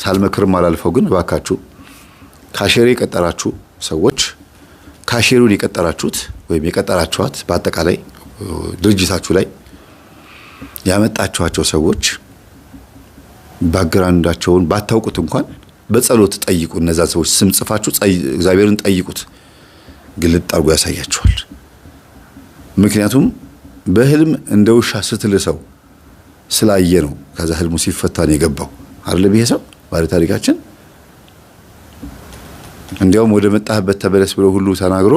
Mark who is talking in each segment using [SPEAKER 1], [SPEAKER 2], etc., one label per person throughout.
[SPEAKER 1] ሳልመክርም አላልፈው ግን ባካችሁ ካሼሪ የቀጠራችሁ ሰዎች ካሼሩን የቀጠራችሁት ወይም የቀጠራችኋት በአጠቃላይ ድርጅታችሁ ላይ ያመጣችኋቸው ሰዎች ባክግራውንዳቸውን ባታውቁት እንኳን በጸሎት ጠይቁ። እነዛ ሰዎች ስም ጽፋችሁ እግዚአብሔርን ጠይቁት፣ ግልጥ አድርጎ ያሳያችኋል። ምክንያቱም በህልም እንደ ውሻ ስትልሰው ስላየ ነው ከዛ ህልሙ ሲፈታ ነው የገባው አይደል? ይሄ ሰው ባለ ታሪካችን እንዲያውም ወደ መጣህበት ተመለስ ብሎ ሁሉ ተናግሮ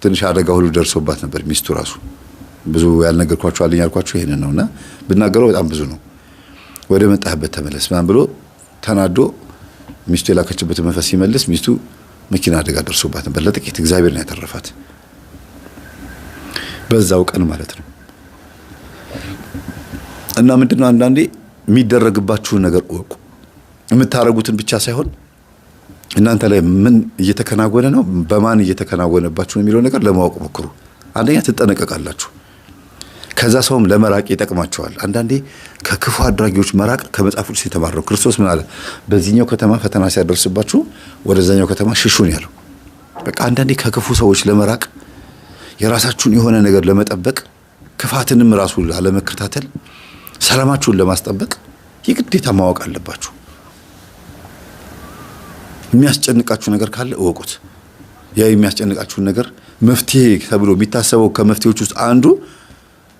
[SPEAKER 1] ትንሽ አደጋ ሁሉ ደርሶባት ነበር ሚስቱ ራሱ። ብዙ ያልነገርኳችሁ አለኝ ያልኳችሁ ይሄንን ነውና ብናገረው በጣም ብዙ ነው። ወደ መጣህበት ተመለስ ማን ብሎ ተናዶ ሚስቱ የላከችበት መንፈስ ሲመልስ ሚስቱ መኪና አደጋ ደርሶባት ነበር። ለጥቂት እግዚአብሔር ነው ያተረፋት በዛው ቀን ማለት ነው። እና ምንድነው አንዳንዴ የሚደረግባችሁ ነገር ወቁ። የምታረጉትን ብቻ ሳይሆን እናንተ ላይ ምን እየተከናወነ ነው፣ በማን እየተከናወነባችሁ ነው የሚለው ነገር ለማወቅ ሞክሩ። አንደኛ ትጠነቀቃላችሁ፣ ከዛ ሰውም ለመራቅ ይጠቅማችኋል። አንዳንዴ ከክፉ አድራጊዎች መራቅ ከመጽሐፍ ቅዱስ የተማረው ክርስቶስ ምን አለ? በዚህኛው ከተማ ፈተና ሲያደርስባችሁ ወደዛኛው ከተማ ሽሹን ያለው። በቃ አንዳንዴ ከክፉ ሰዎች ለመራቅ የራሳችሁን የሆነ ነገር ለመጠበቅ ክፋትንም ራሱ አለመከታተል ሰላማችሁን ለማስጠበቅ የግዴታ ማወቅ አለባችሁ። የሚያስጨንቃችሁ ነገር ካለ እወቁት። ያ የሚያስጨንቃችሁ ነገር መፍትሄ ተብሎ የሚታሰበው ከመፍትሄዎች ውስጥ አንዱ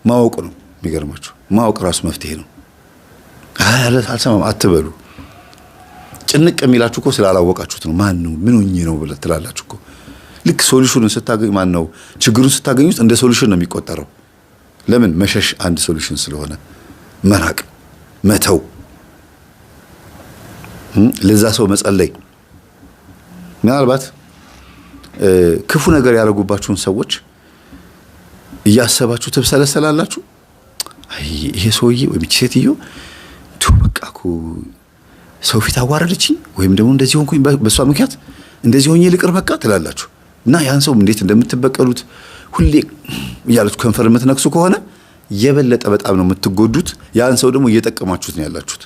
[SPEAKER 1] ማወቅ ነው። የሚገርማችሁ ማወቅ ራሱ መፍትሄ ነው። አልሰማም አትበሉ። ጭንቅ የሚላችሁ እኮ ስላላወቃችሁት ነው። ማን ነው ምን ሆኜ ነው ብለ ትላላችሁ እኮ። ልክ ሶሉሽኑን ስታገኙ ማን ነው ችግሩን ስታገኙት እንደ ሶሉሽን ነው የሚቆጠረው። ለምን? መሸሽ አንድ ሶሉሽን ስለሆነ መራቅ፣ መተው፣ ለዛ ሰው መጸለይ። ምናልባት ክፉ ነገር ያደረጉባችሁን ሰዎች እያሰባችሁ ትብሰለሰላላችሁ። አይ ይሄ ሰውዬ ወይም ሴትዮ በቃ እኮ ሰው ፊት አዋረደችኝ ወይም ደግሞ እንደዚህ ሆንኩኝ በሷ ምክንያት እንደዚህ ሆኜ ልቅር በቃ ትላላችሁ። እና ያን ሰው እንዴት እንደምትበቀሉት ሁሌ እያላችሁ ከንፈር የምትነክሱ ከሆነ የበለጠ በጣም ነው የምትጎዱት። ያን ሰው ደግሞ እየጠቀማችሁት ነው ያላችሁት።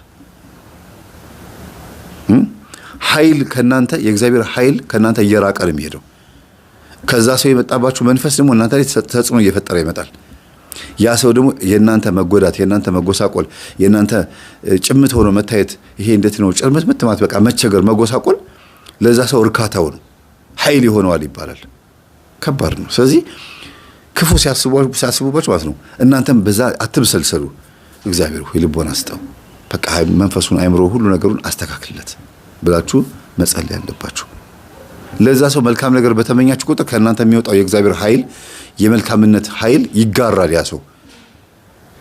[SPEAKER 1] ኃይል ከናንተ የእግዚአብሔር ኃይል ከናንተ እየራቀ ነው የሚሄደው። ከዛ ሰው የመጣባችሁ መንፈስ ደግሞ እናንተ ላይ ተጽዕኖ እየፈጠረ ይመጣል። ያ ሰው ደግሞ የናንተ መጎዳት፣ የናንተ መጎሳቆል፣ የናንተ ጭምት ሆኖ መታየት ይሄ እንዴት ነው ጭምት ምትማት በቃ መቸገር፣ መጎሳቆል ለዛ ሰው እርካታው ነው፣ ኃይል ይሆነዋል ይባላል። ከባድ ነው። ስለዚህ ክፉ ሲያስቡባችሁ ማለት ነው እናንተም በዛ አትብሰልሰሉ። እግዚአብሔር ሆይ ልቦና ስጠው፣ በቃ መንፈሱን አይምሮ ሁሉ ነገሩን አስተካክልለት ብላችሁ መጸለይ ያለባችሁ። ለዛ ሰው መልካም ነገር በተመኛችሁ ቁጥር ከእናንተ የሚወጣው የእግዚአብሔር ኃይል የመልካምነት ኃይል ይጋራል። ያ ሰው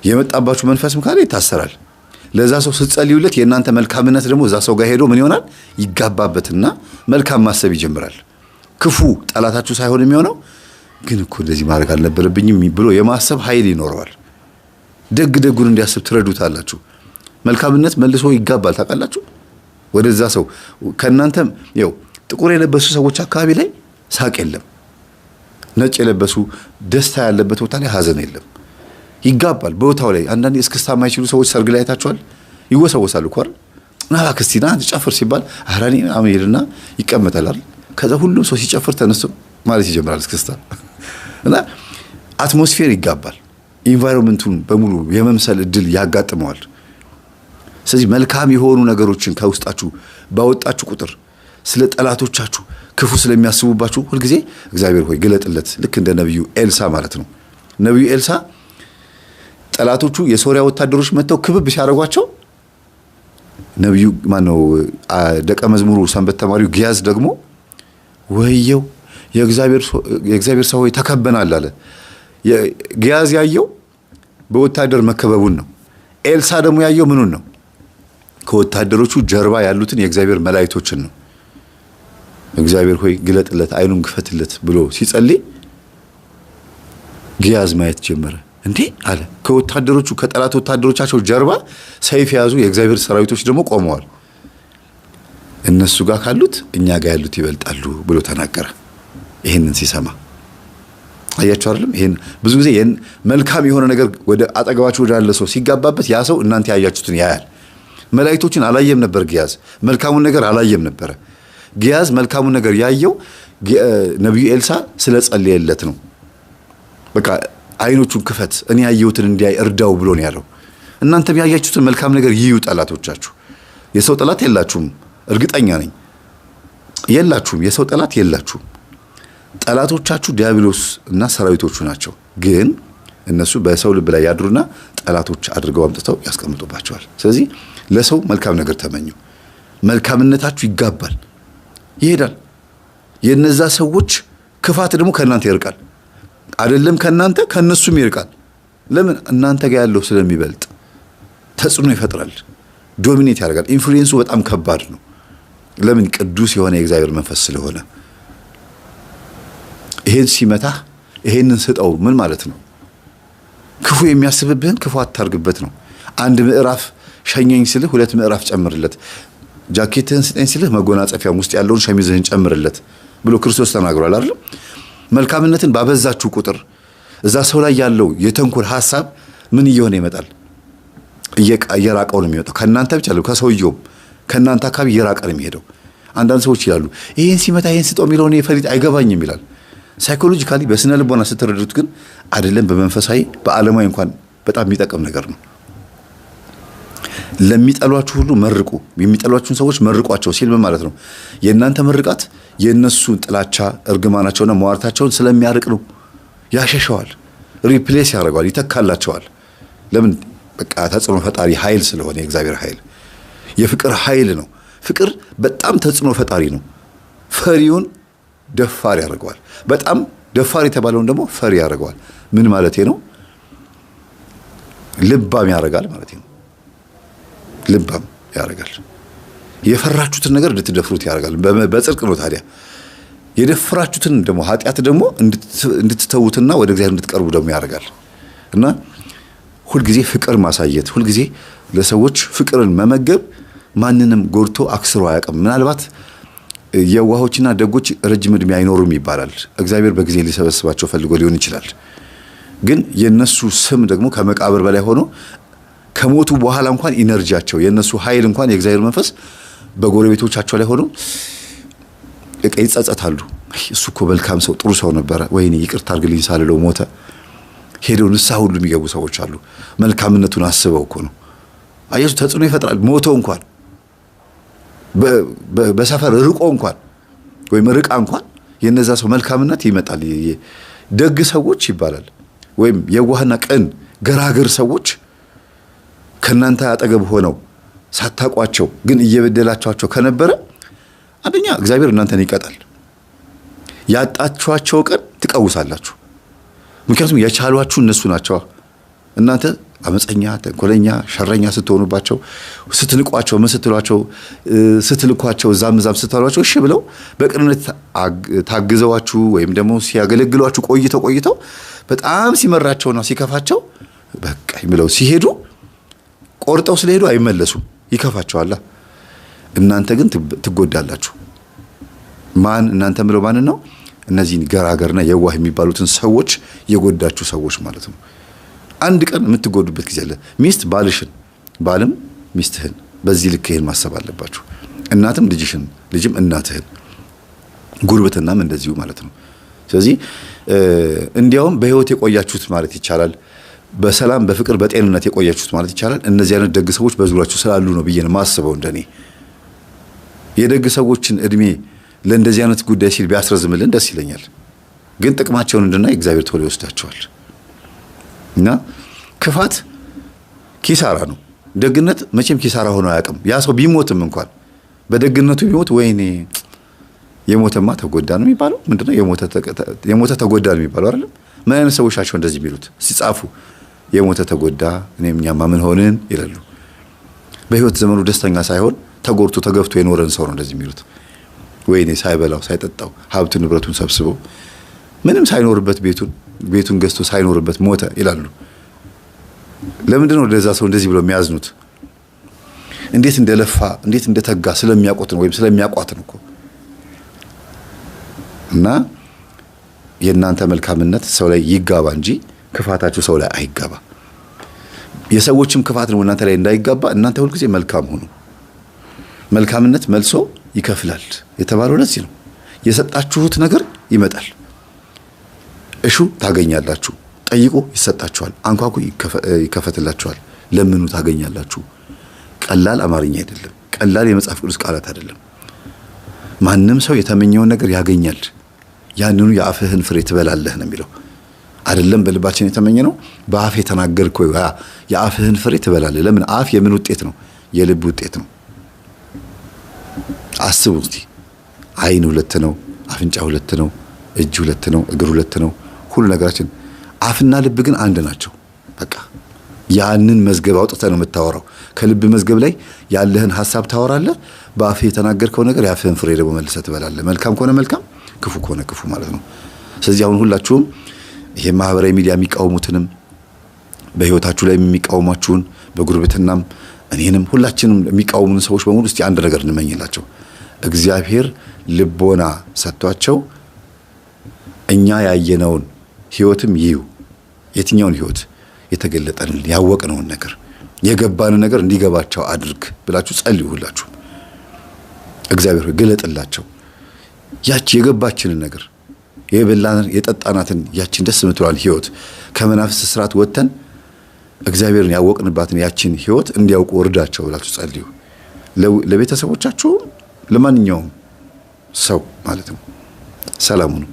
[SPEAKER 1] የመጣባችሁ መንፈስም ካለ ይታሰራል። ለዛ ሰው ስትጸልዩለት የእናንተ መልካምነት ደግሞ እዛ ሰው ጋር ሄዶ ምን ይሆናል? ይጋባበትና መልካም ማሰብ ይጀምራል። ክፉ ጠላታችሁ ሳይሆን የሚሆነው ግን እኮ እንደዚህ ማድረግ አልነበረብኝም ብሎ የማሰብ ኃይል ይኖረዋል። ደግ ደጉን እንዲያስብ ትረዱታላችሁ። መልካምነት መልሶ ይጋባል። ታውቃላችሁ ወደዛ ሰው ከእናንተም ይኸው ጥቁር የለበሱ ሰዎች አካባቢ ላይ ሳቅ የለም። ነጭ የለበሱ ደስታ ያለበት ቦታ ላይ ሀዘን የለም። ይጋባል ቦታው ላይ። አንዳንዴ እስክስታ የማይችሉ ሰዎች ሰርግ ላይ አይታችኋል? ይወሰወሳሉ እኮ አይደል? ና ክርስቲና ጨፍር ሲባል አራኒ አሜልና ይቀመጣል አይደል? ከዛ ሁሉም ሰው ሲጨፍር ተነስቶ ማለት ይጀምራል እስክስታ። እና አትሞስፌር ይጋባል። ኢንቫይሮንመንቱን በሙሉ የመምሰል እድል ያጋጥመዋል። ስለዚህ መልካም የሆኑ ነገሮችን ከውስጣችሁ ባወጣችሁ ቁጥር ስለ ጠላቶቻችሁ ክፉ ስለሚያስቡባችሁ ሁልጊዜ እግዚአብሔር ሆይ ግለጥለት። ልክ እንደ ነብዩ ኤልሳ ማለት ነው። ነብዩ ኤልሳ ጠላቶቹ የሶሪያ ወታደሮች መተው ክብብ ሲያደርጓቸው ነብዩ ማነው ደቀ መዝሙሩ ሰንበት ተማሪው ጊያዝ ደግሞ ወየው የእግዚአብሔር ሰው ሆይ ተከበናል አለ። ጊያዝ ያየው በወታደር መከበቡን ነው። ኤልሳ ደግሞ ያየው ምኑን ነው? ከወታደሮቹ ጀርባ ያሉትን የእግዚአብሔር መላእክቶችን ነው። እግዚአብሔር ሆይ ግለጥለት፣ አይኑን ክፈትለት ብሎ ሲጸልይ ጊያዝ ማየት ጀመረ። እንዴ አለ ከወታደሮቹ ከጠላት ወታደሮቻቸው ጀርባ ሰይፍ የያዙ የእግዚአብሔር ሰራዊቶች ደግሞ ቆመዋል። እነሱ ጋር ካሉት እኛ ጋር ያሉት ይበልጣሉ ብሎ ተናገረ። ይሄንን ሲሰማ አያችሁ አይደለም? ይሄን ብዙ ጊዜ መልካም የሆነ ነገር ወደ አጠገባችሁ ወዳለ ሰው ሲጋባበት ያ ሰው እናንተ ያያችሁትን ያያል። መላእክቶችን አላየም ነበር ግያዝ። መልካሙን ነገር አላየም ነበር ግያዝ። መልካሙን ነገር ያየው ነብዩ ኤልሳ ስለጸለየለት ነው። በቃ አይኖቹን ክፈት እኔ ያየሁትን እንዲያይ እርዳው ብሎ ነው ያለው። እናንተም ያያችሁትን መልካም ነገር ይዩ ጠላቶቻችሁ። የሰው ጠላት የላችሁም፣ እርግጠኛ ነኝ የላችሁም። የሰው ጠላት የላችሁም። ጠላቶቻችሁ ዲያብሎስ እና ሰራዊቶቹ ናቸው። ግን እነሱ በሰው ልብ ላይ ያድሩና ጠላቶች አድርገው አምጥተው ያስቀምጡባቸዋል። ስለዚህ ለሰው መልካም ነገር ተመኙ። መልካምነታችሁ ይጋባል፣ ይሄዳል። የነዛ ሰዎች ክፋት ደግሞ ከእናንተ ይርቃል። አይደለም ከእናንተ ከነሱም ይርቃል። ለምን? እናንተ ጋር ያለው ስለሚበልጥ ተጽዕኖ ይፈጥራል፣ ዶሚኔት ያደርጋል። ኢንፍሉዌንሱ በጣም ከባድ ነው። ለምን? ቅዱስ የሆነ የእግዚአብሔር መንፈስ ስለሆነ። ይሄን ሲመታህ ይሄንን ስጠው ምን ማለት ነው? ክፉ የሚያስብብህን ክፉ አታርግበት ነው። አንድ ምዕራፍ ሸኘኝ ስልህ 2 ምዕራፍ ጨምርለት። ጃኬትህን ስጠኝ ስልህ መጎናጸፊያም ውስጥ ያለውን ሸሚዝህን ጨምርለት ብሎ ክርስቶስ ተናግሯል አይደል? መልካምነትን ባበዛችሁ ቁጥር እዛ ሰው ላይ ያለው የተንኮል ሐሳብ ምን እየሆነ ይመጣል? እየራቀው ነው የሚወጣው። ከናንተ ብቻ አይደለም ከሰውየውም ከናንተ አካባቢ እየራቀ ነው የሚሄደው። አንዳንድ ሰዎች ይላሉ ይሄን ሲመታ ይሄን ስጠው የሚለው ነው የፈሊጥ አይገባኝም ይላል። ሳይኮሎጂካሊ በስነ ልቦና ስትረዱት ግን አይደለም በመንፈሳዊ በዓለማዊ እንኳን በጣም የሚጠቅም ነገር ነው። ለሚጠሏችሁ ሁሉ መርቁ፣ የሚጠሏችሁን ሰዎች መርቋቸው ሲል ምን ማለት ነው? የእናንተ ምርቃት የእነሱን ጥላቻ እርግማናቸውና መዋርታቸውን ስለሚያርቅ ነው። ያሸሸዋል፣ ሪፕሌስ ያደርገዋል፣ ይተካላቸዋል። ለምን? በቃ ተጽዕኖ ፈጣሪ ኃይል ስለሆነ የእግዚአብሔር ኃይል የፍቅር ኃይል ነው። ፍቅር በጣም ተጽዕኖ ፈጣሪ ነው። ፈሪውን ደፋር ያደርገዋል። በጣም ደፋር የተባለውን ደግሞ ፈሪ ያደርገዋል። ምን ማለት ነው? ልባም ያደርጋል ማለት ነው። ልባም ያደርጋል። የፈራችሁትን ነገር እንድትደፍሩት ያደርጋል። በጽድቅ ነው ታዲያ። የደፈራችሁትን ደግሞ ኃጢአት ደግሞ እንድትተዉትና ወደ እግዚአብሔር እንድትቀርቡ ደግሞ ያደርጋል። እና ሁልጊዜ ፍቅር ማሳየት፣ ሁልጊዜ ለሰዎች ፍቅርን መመገብ ማንንም ጎድቶ አክስሮ አያውቅም። ምናልባት የዋሆችና ደጎች ረጅም ዕድሜ አይኖሩም ይባላል። እግዚአብሔር በጊዜ ሊሰበስባቸው ፈልጎ ሊሆን ይችላል። ግን የነሱ ስም ደግሞ ከመቃብር በላይ ሆኖ ከሞቱ በኋላ እንኳን ኢነርጂያቸው የነሱ ኃይል እንኳን የእግዚአብሔር መንፈስ በጎረቤቶቻቸው ላይ ሆኖ ይጸጸታሉ። እሱ እኮ መልካም ሰው ጥሩ ሰው ነበረ፣ ወይኔ ይቅርታ አድርግልኝ ሳልለው ሞተ። ሄደው ንስሐ ሁሉ የሚገቡ ሰዎች አሉ። መልካምነቱን አስበው እኮ ነው። አያችሁ፣ ተጽዕኖ ይፈጥራል። ሞተው እንኳን በሰፈር ርቆ እንኳን ወይም ርቃ እንኳን የነዛ ሰው መልካምነት ይመጣል። ደግ ሰዎች ይባላል ወይም የዋህና ቅን ገራገር ሰዎች ከናንተ አጠገብ ሆነው ሳታቋቸው ግን እየበደላችኋቸው ከነበረ አንደኛ እግዚአብሔር እናንተን ይቀጣል። ያጣችኋቸው ቀን ትቀውሳላችሁ። ምክንያቱም የቻሏችሁ እነሱ ናቸው። እናንተ አመፀኛ፣ ተንኮለኛ፣ ሸረኛ ስትሆኑባቸው፣ ስትንቋቸው፣ ምን ስትሏቸው፣ ስትልኳቸው፣ ዛም ስትሏቸው እሺ ብለው በቅንነት ታግዘዋችሁ ወይም ደግሞ ሲያገለግሏችሁ ቆይተው በጣም ሲመራቸውና ሲከፋቸው በቃ ብለው ሲሄዱ ቆርጠው ስለሄዱ አይመለሱም፣ ይከፋቸዋል። እናንተ ግን ትጎዳላችሁ። ማን እናንተ ብለው ማን ነው? እነዚህን ገራገርና የዋህ የሚባሉትን ሰዎች የጎዳችሁ ሰዎች ማለት ነው። አንድ ቀን የምትጎዱበት ጊዜ አለ። ሚስት ባልሽን፣ ባልም ሚስትህን በዚህ ልክ ይሄን ማሰብ አለባችሁ። እናትም ልጅሽን፣ ልጅም እናትህን፣ ጉርብትናም እንደዚሁ ማለት ነው። ስለዚህ እንዲያውም በህይወት የቆያችሁት ማለት ይቻላል፣ በሰላም በፍቅር በጤንነት የቆያችሁት ማለት ይቻላል እነዚህ አይነት ደግ ሰዎች በዙሪያችሁ ስላሉ ነው ብዬ ነው ማስበው። እንደኔ የደግ ሰዎችን እድሜ ለእንደዚህ አይነት ጉዳይ ሲል ቢያስረዝምልን ደስ ይለኛል። ግን ጥቅማቸውን እንድናይ እግዚአብሔር ቶሎ ይወስዳቸዋል። እና ክፋት ኪሳራ ነው። ደግነት መቼም ኪሳራ ሆኖ አያውቅም። ያ ሰው ቢሞትም እንኳን በደግነቱ ቢሞት ወይኔ የሞተማ ተጎዳ ነው የሚባለው። ምንድነው የሞተ ተጎዳ ነው የሚባለው አይደለም? ምን አይነት ሰዎች ናቸው እንደዚህ የሚሉት? ሲጻፉ የሞተ ተጎዳ እኛማ ምን ሆንን ይላሉ። በህይወት ዘመኑ ደስተኛ ሳይሆን ተጎርቶ ተገፍቶ የኖረን ሰው ነው እንደዚህ የሚሉት። ወይኔ ሳይበላው ሳይጠጣው ሀብት ንብረቱን ሰብስበው ምንም ሳይኖርበት ቤቱን ገዝቶ ሳይኖርበት ሞተ ይላሉ። ለምንድን ነው ለዛ ሰው እንደዚህ ብለው የሚያዝኑት? እንዴት እንደለፋ እንዴት እንደተጋ ስለሚያውቁት ነው ወይም ስለሚያውቋት ነው እኮ። እና የእናንተ መልካምነት ሰው ላይ ይጋባ እንጂ ክፋታችሁ ሰው ላይ አይጋባ። የሰዎችም ክፋት ነው እናንተ ላይ እንዳይጋባ እናንተ ሁልጊዜ መልካም ሁኑ። መልካምነት መልሶ ይከፍላል የተባለው ለዚህ ነው። የሰጣችሁት ነገር ይመጣል። እሹ ታገኛላችሁ፣ ጠይቁ ይሰጣችኋል፣ አንኳኩ ይከፈትላችኋል፣ ለምኑ ታገኛላችሁ። ቀላል አማርኛ አይደለም፣ ቀላል የመጽሐፍ ቅዱስ ቃላት አይደለም። ማንም ሰው የተመኘውን ነገር ያገኛል። ያንኑ የአፍህን ፍሬ ትበላለህ ነው የሚለው አይደለም። በልባችን የተመኘነው በአፍ የተናገርከው የአፍህን ፍሬ ትበላለህ። ለምን? አፍ የምን ውጤት ነው? የልብ ውጤት ነው። አስቡ እስቲ። አይን ሁለት ነው፣ አፍንጫ ሁለት ነው፣ እጅ ሁለት ነው፣ እግር ሁለት ነው፣ ሁሉ ነገራችን። አፍና ልብ ግን አንድ ናቸው። በቃ ያንን መዝገብ አውጥተህ ነው የምታወራው። ከልብ መዝገብ ላይ ያለህን ሐሳብ ታወራለህ። በአፍ የተናገርከው ነገር የአፍህን ፍሬ ደግሞ መልሰህ ትበላለህ። መልካም ከሆነ መልካም፣ ክፉ ከሆነ ክፉ ማለት ነው። ስለዚህ አሁን ሁላችሁም ይሄ ማህበራዊ ሚዲያ የሚቃወሙትንም በህይወታችሁ ላይ የሚቃወማችሁን በጉርብትናም እኔንም ሁላችንም የሚቃወሙን ሰዎች በሙሉ እስቲ አንድ ነገር እንመኝላቸው። እግዚአብሔር ልቦና ሰጥቷቸው እኛ ያየነውን ህይወትም ይዩ። የትኛውን ህይወት? የተገለጠልን ያወቅነውን ነገር የገባንን ነገር እንዲገባቸው አድርግ ብላችሁ ጸልዩ። ሁላችሁ እግዚአብሔር ግለጥላቸው ያቺ የገባችንን ነገር የበላን የጠጣናትን ያቺን ደስ የምትሏን ህይወት ከመናፍስ ስርዓት ወጥተን እግዚአብሔርን ያወቅንባትን ያቺን ህይወት እንዲያውቁ ወርዳቸው ብላችሁ ጸልዩ። ለቤተሰቦቻችሁ ለማንኛውም ሰው ማለት ነው። ሰላም ሁኑ።